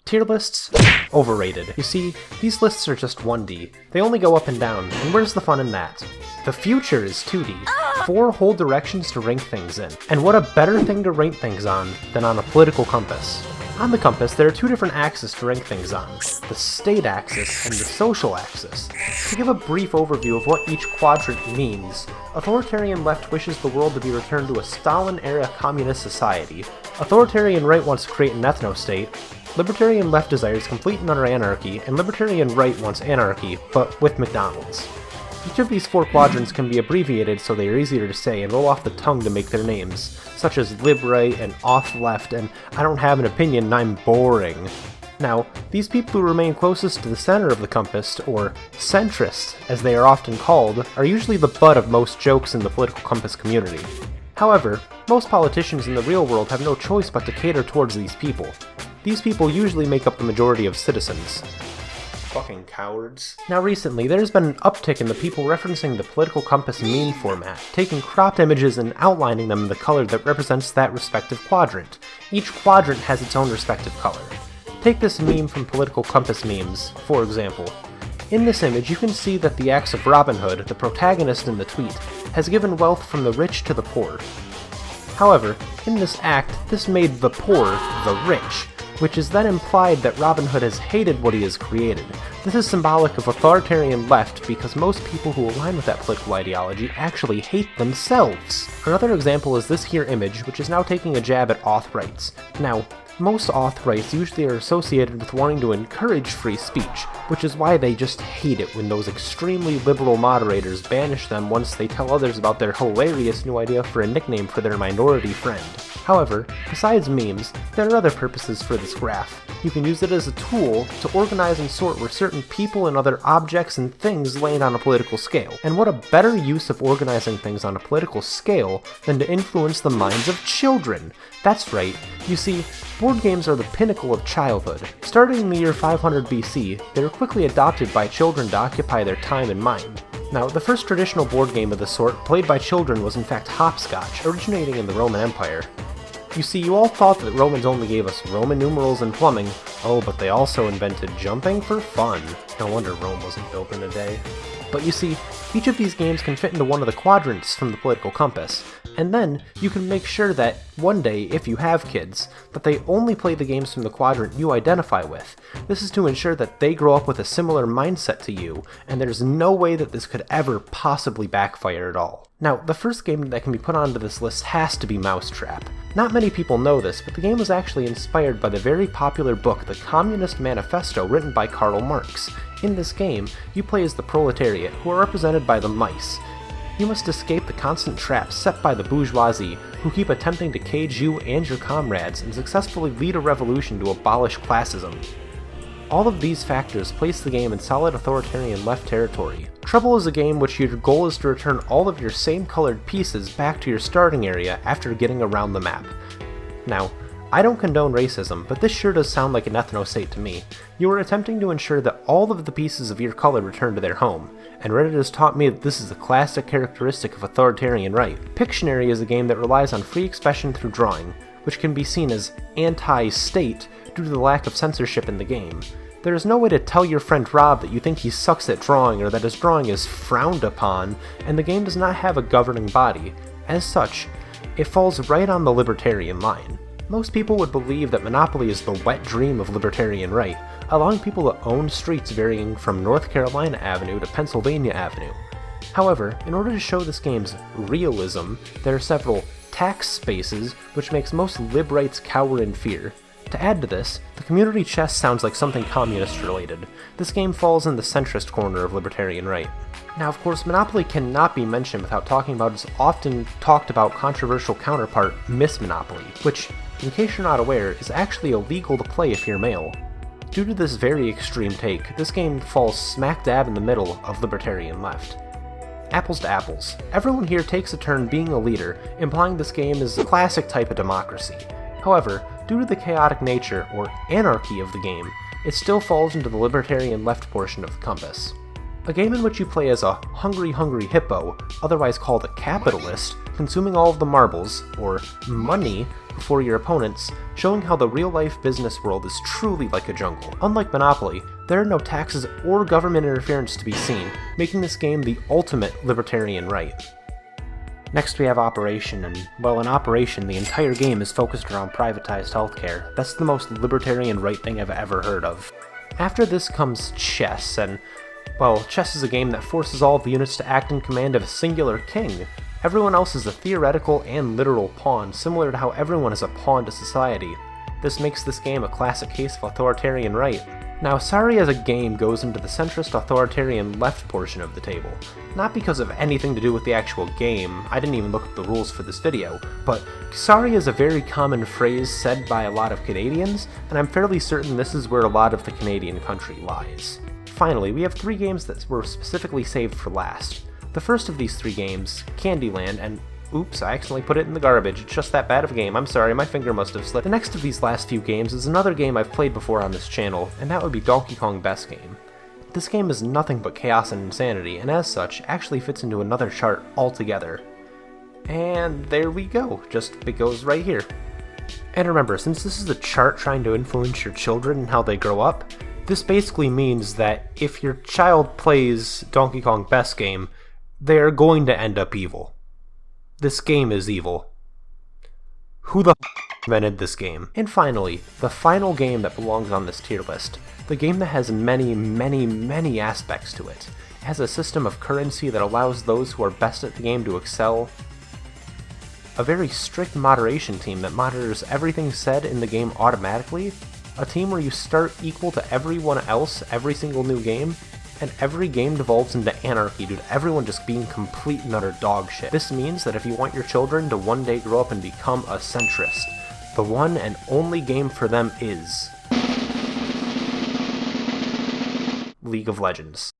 Tier lists? Overrated. You see, these lists are just 1D. They only go up and down, and where's the fun in that? The future is 2D. 4 whole directions to rank things in. And what a better thing to rank things on than on a political compass. On the compass, there are 2 different axes to rank things on, the state axis and the social axis. To give a brief overview of what each quadrant means, authoritarian left wishes the world to be returned to a Stalin-era communist society. Authoritarian right wants to create an ethno-state. Libertarian left desires complete and utter anarchy, and libertarian right wants anarchy, but with McDonald's. Each of these 4 quadrants can be abbreviated so they are easier to say and roll off the tongue to make their names, such as lib-right and off-left and I don't have an opinion and I'm boring. Now, these people who remain closest to the center of the compass, or centrist as they are often called, are usually the butt of most jokes in the political compass community. However, most politicians in the real world have no choice but to cater towards these people. These people usually make up the majority of citizens. Fucking cowards. Now recently, there's been an uptick in the people referencing the political compass meme format, taking cropped images and outlining them in the color that represents that respective quadrant. Each quadrant has its own respective color. Take this meme from political compass memes, for example. In this image, you can see that the acts of Robin Hood, the protagonist in the tweet, has given wealth from the rich to the poor. However, in this act, this made the poor the rich, which is then implied that Robin Hood has hated what he has created. This is symbolic of authoritarian left because most people who align with that political ideology actually hate themselves. Another example is this here image, which is now taking a jab at auth-rights. Now, most auth-rights usually are associated with wanting to encourage free speech, which is why they just hate it when those extremely liberal moderators banish them once they tell others about their hilarious new idea for a nickname for their minority friend. However, besides memes, there are other purposes for this graph. You can use it as a tool to organize and sort where certain people and other objects and things land on a political scale. And what a better use of organizing things on a political scale than to influence the minds of children? That's right. You see, board games are the pinnacle of childhood. Starting in the year 500 BC, they were quickly adopted by children to occupy their time and mind. Now, the first traditional board game of the sort played by children was in fact hopscotch, originating in the Roman Empire. You see, you all thought that Romans only gave us Roman numerals and plumbing. Oh, but they also invented jumping for fun. No wonder Rome wasn't built in a day. But you see, each of these games can fit into one of the quadrants from the political compass, and then you can make sure that one day, if you have kids, that they only play the games from the quadrant you identify with. This is to ensure that they grow up with a similar mindset to you, and there's no way that this could ever possibly backfire at all. Now, the first game that can be put onto this list has to be Mousetrap. Not many people know this, but the game was actually inspired by the very popular book The Communist Manifesto written by Karl Marx. In this game, you play as the proletariat, who are represented by the mice. You must escape the constant traps set by the bourgeoisie, who keep attempting to cage you and your comrades and successfully lead a revolution to abolish classism. All of these factors place the game in solid authoritarian left territory. Trouble is a game which your goal is to return all of your same colored pieces back to your starting area after getting around the map. Now, I don't condone racism, but this sure does sound like an ethno-state to me. You are attempting to ensure that all of the pieces of your color return to their home, and Reddit has taught me that this is a classic characteristic of authoritarian right. Pictionary is a game that relies on free expression through drawing, which can be seen as anti-state due to the lack of censorship in the game. There is no way to tell your friend Rob that you think he sucks at drawing or that his drawing is frowned upon, and the game does not have a governing body. As such, it falls right on the libertarian line. Most people would believe that Monopoly is the wet dream of libertarian right, allowing people to own streets varying from North Carolina Avenue to Pennsylvania Avenue. However, in order to show this game's realism, there are several tax spaces which makes most lib-rights cower in fear. To add to this, the community chest sounds like something communist related. This game falls in the centrist corner of libertarian right. Now, of course, Monopoly cannot be mentioned without talking about its often talked about controversial counterpart, Miss Monopoly, which, in case you're not aware, is actually illegal to play if you're male. Due to this very extreme take, this game falls smack dab in the middle of libertarian left. Apples to apples. Everyone here takes a turn being a leader, implying this game is a classic type of democracy. However, due to the chaotic nature, or anarchy of the game, it still falls into the libertarian left portion of the compass. A game in which you play as a hungry hippo, otherwise called a capitalist, consuming all of the marbles, or money, before your opponents, showing how the real-life business world is truly like a jungle. Unlike Monopoly, there are no taxes or government interference to be seen, making this game the ultimate libertarian right. Next we have Operation, and well, in Operation the entire game is focused around privatized healthcare. That's the most libertarian right thing I've ever heard of. After this comes Chess, and well, Chess is a game that forces all of the units to act in command of a singular king. Everyone else is a theoretical and literal pawn, similar to how everyone is a pawn to society. This makes this game a classic case of authoritarian right. Now, Sorry as a game goes into the centrist authoritarian left portion of the table. Not because of anything to do with the actual game, I didn't even look up the rules for this video, but sorry is a very common phrase said by a lot of Canadians, and I'm fairly certain this is where a lot of the Canadian country lies. Finally, we have 3 games that were specifically saved for last. The first of these 3 games, Candyland, and oops, I accidentally put it in the garbage, it's just that bad of a game, I'm sorry, my finger must have slipped. The next of these last few games is another game I've played before on this channel, and that would be Donkey Kong Best Game. This game is nothing but chaos and insanity, and as such, actually fits into another chart altogether. And there we go, it goes right here. And remember, since this is a chart trying to influence your children and how they grow up, this basically means that if your child plays Donkey Kong Best Game, they're going to end up evil. This game is evil. Who the invented this game? And finally, the final game that belongs on this tier list. The game that has many aspects to it. It has a system of currency that allows those who are best at the game to excel. A very strict moderation team that monitors everything said in the game automatically. A team where you start equal to everyone else every single new game. And every game devolves into anarchy due to everyone just being complete and utter dog shit. This means that if you want your children to one day grow up and become a centrist, the one and only game for them is League of Legends.